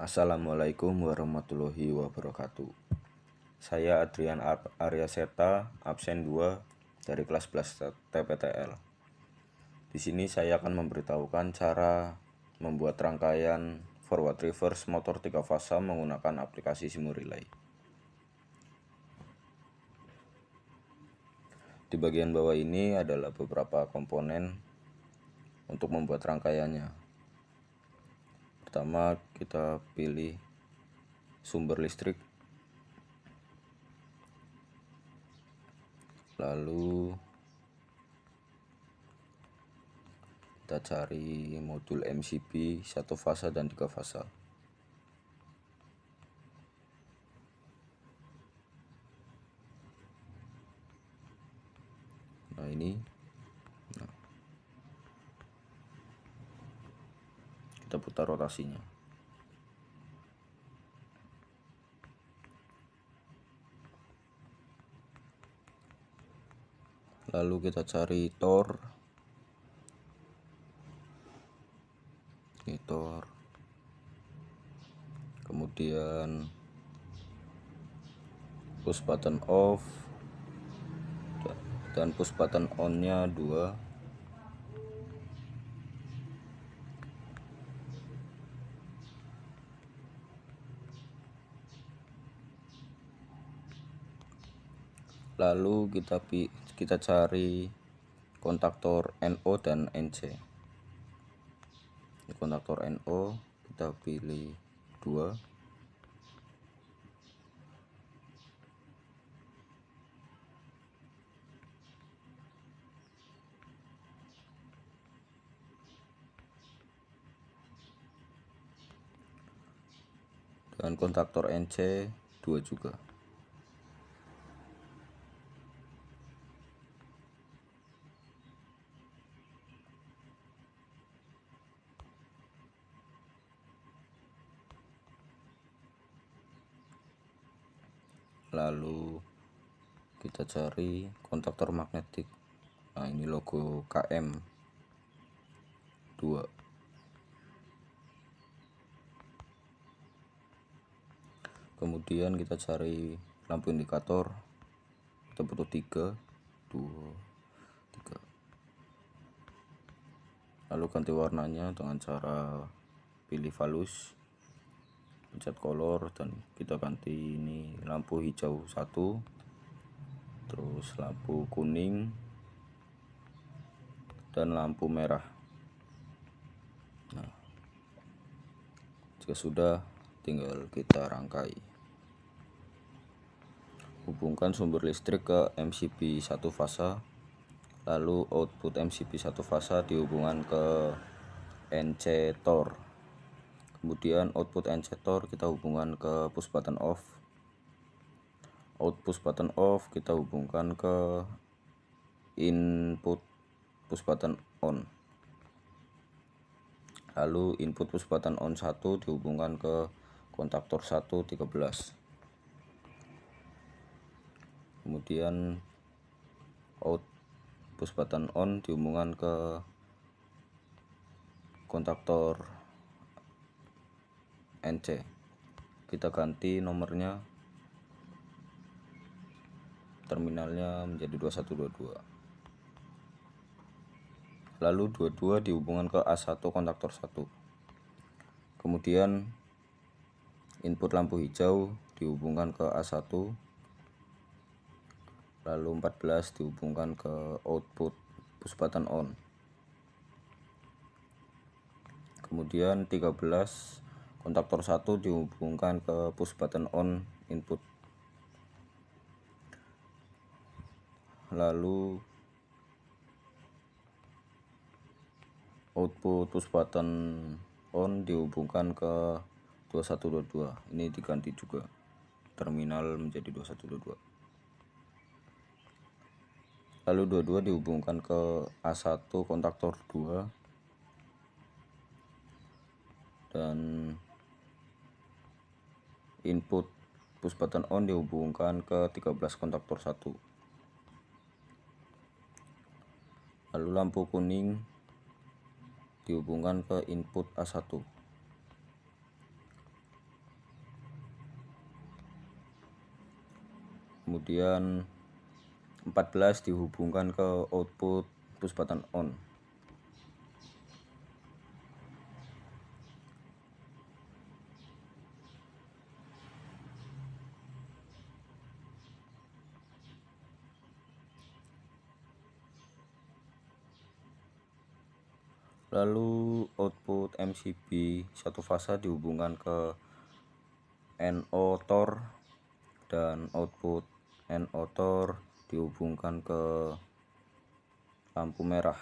Assalamualaikum warahmatullahi wabarakatuh. Saya Adrian Arya Seta, absen 2 dari kelas 11 TPTL. Di sini saya akan memberitahukan cara membuat rangkaian forward reverse motor 3 fasa menggunakan aplikasi Simurelay. Di bagian bawah ini adalah beberapa komponen untuk membuat rangkaiannya. Pertama, kita pilih sumber listrik, lalu kita cari modul MCB 1 fasa dan 3 fasa. Nah, ini kita putar rotasinya. Lalu kita cari tor, kemudian push button off dan push button on nya 2. Lalu kita cari kontaktor NO dan NC. Di kontaktor NO kita pilih 2. Dan kontaktor NC 2 juga. Lalu kita cari kontaktor magnetik. Nah, ini logo KM 2. Kemudian kita cari lampu indikator, kita butuh 3, 2, 3. Lalu ganti warnanya dengan cara pilih valus, pencet color, dan kita ganti ini lampu hijau 1, terus lampu kuning dan lampu merah. Nah, jika sudah, tinggal kita rangkai. Hubungkan sumber listrik ke MCB 1 fasa, lalu output MCB 1 fasa dihubungkan ke NC tor. Kemudian output NC tor kita hubungkan ke push button off. Output push button off kita hubungkan ke input push button on. Lalu input push button on 1 dihubungkan ke kontaktor 1 13. Kemudian out push button on dihubungkan ke kontaktor NC. Kita ganti nomornya, terminalnya menjadi 2122. Lalu 22 dihubungkan ke A1 kontaktor 1. Kemudian input lampu hijau dihubungkan ke A1. Lalu 14 dihubungkan ke output push button on. Kemudian 13 kontaktor 1 dihubungkan ke push button on input. Lalu output push button on dihubungkan ke 2122. Ini diganti juga, terminal menjadi 2122. Lalu 22 dihubungkan ke A1 kontaktor 2 dan input push button on dihubungkan ke 13 kontaktor 1. Lalu lampu kuning dihubungkan ke input A1. Kemudian 14 dihubungkan ke output push button on. Lalu output MCB satu fasa dihubungkan ke NO tor dan output NO tor dihubungkan ke lampu merah.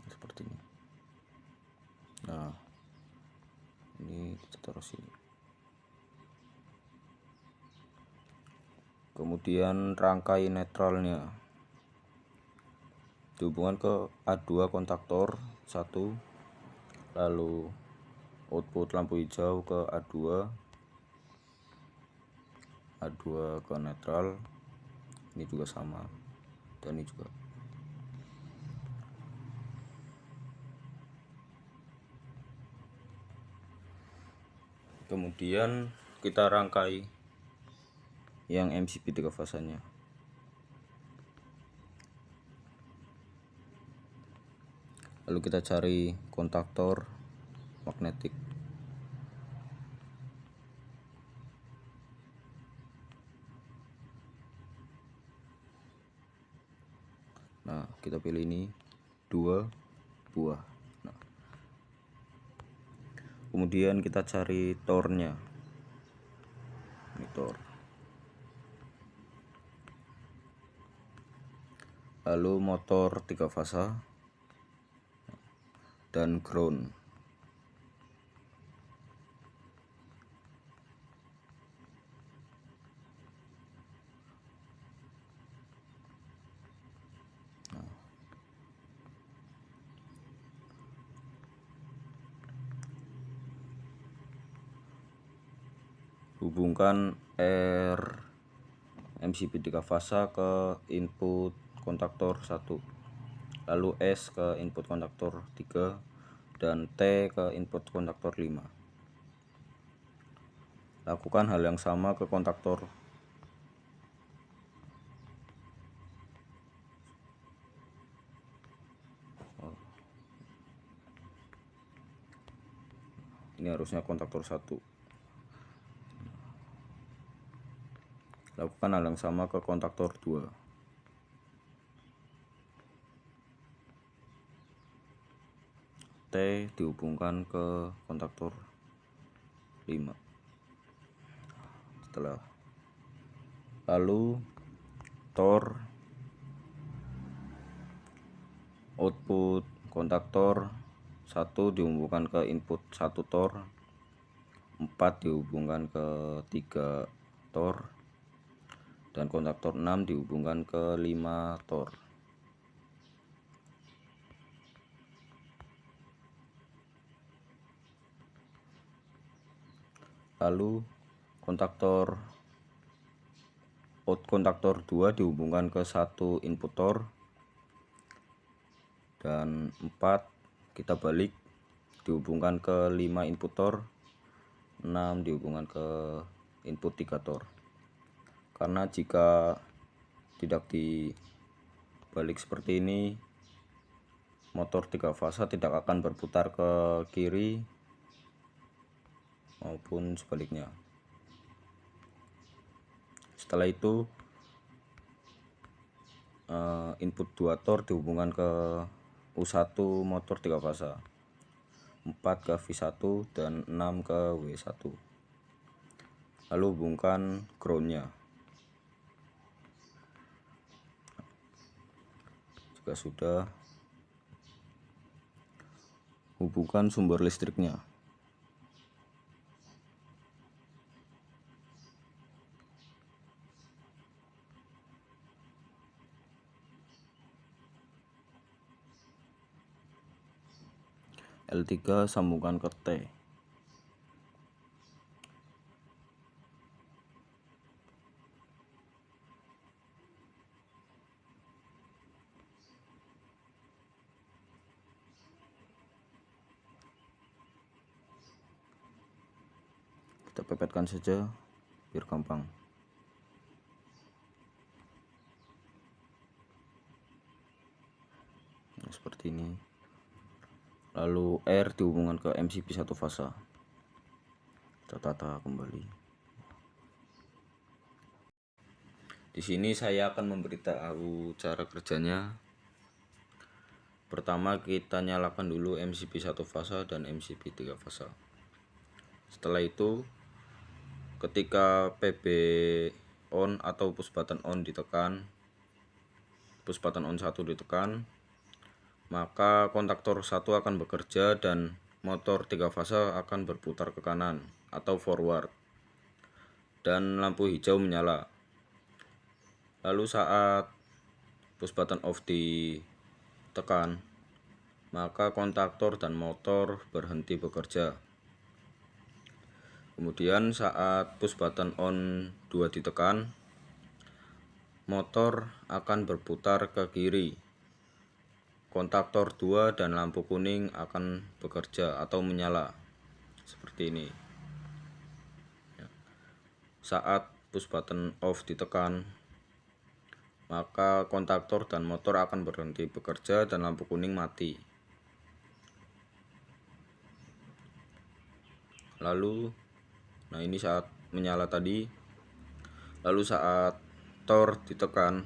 Seperti ini. Nah, ini kita taruh sini. Kemudian rangkai netralnya dihubungkan ke A2 kontaktor 1, lalu output lampu hijau ke A2 ke netral, ini juga sama, dan ini juga. Kemudian kita rangkai yang MCB 3 fasanya. Lalu kita cari kontaktor magnetik. Nah, kita pilih ini 2 buah. Nah, kemudian kita cari tornya. Ini tor. Lalu motor 3 fasa dan ground. Hubungkan R MCB 3 fasa ke input kontaktor 1, lalu S ke input kontaktor 3, dan T ke input kontaktor 5. Lakukan hal yang sama ke kontaktor ini harusnya kontaktor 1. Lakukan hal yang sama ke kontaktor 2. T dihubungkan ke kontaktor 5. Setelah lalu tor output kontaktor 1 dihubungkan ke input 1 tor, 4 dihubungkan ke 3 tor, dan kontaktor 6 dihubungkan ke 5 tor. Lalu kontaktor 2 dihubungkan ke 1 input tor, dan 4 kita balik dihubungkan ke 5 input tor, 6 dihubungkan ke input 3 tor. Karena jika tidak dibalik seperti ini, motor 3 fasa tidak akan berputar ke kiri maupun sebaliknya. Setelah itu input 2 tor dihubungkan ke U1 motor 3 fasa, 4 ke V1 dan 6 ke W1. Lalu hubungkan groundnya. Jika sudah, hubungkan sumber listriknya. L3 sambungkan ke T. Kita pepetkan saja biar gampang. Nah, seperti ini. Lalu R dihubungkan ke MCP satu fasa. Kita tata kembali. Di sini saya akan memberitahu cara kerjanya. Pertama kita nyalakan dulu MCP satu fasa dan MCP 3 fasa. Setelah itu ketika PB on atau push button on ditekan, push button on 1 ditekan, maka kontaktor 1 akan bekerja dan motor 3 fasa akan berputar ke kanan atau forward dan lampu hijau menyala. Lalu saat push button off ditekan, maka kontaktor dan motor berhenti bekerja. Kemudian saat push button on 2 ditekan, motor akan berputar ke kiri. Kontaktor 2 dan lampu kuning akan bekerja atau menyala. Seperti ini. Saat push button off ditekan, maka kontaktor dan motor akan berhenti bekerja dan lampu kuning mati. Lalu nah ini saat menyala tadi. Lalu saat tor ditekan,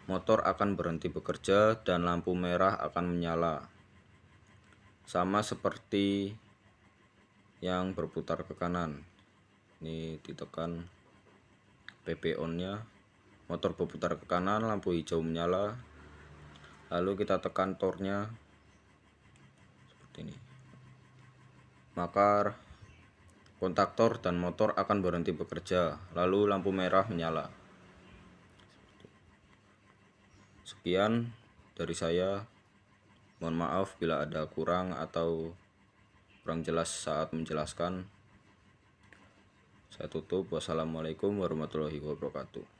motor akan berhenti bekerja dan lampu merah akan menyala. Sama seperti yang berputar ke kanan. Ini ditekan PP on nya, motor berputar ke kanan, lampu hijau menyala. Lalu kita tekan tornya seperti ini. Maka kontaktor dan motor akan berhenti bekerja, lalu lampu merah menyala. Sekian dari saya. Mohon maaf bila ada kurang atau kurang jelas saat menjelaskan. Saya tutup. Wassalamualaikum warahmatullahi wabarakatuh.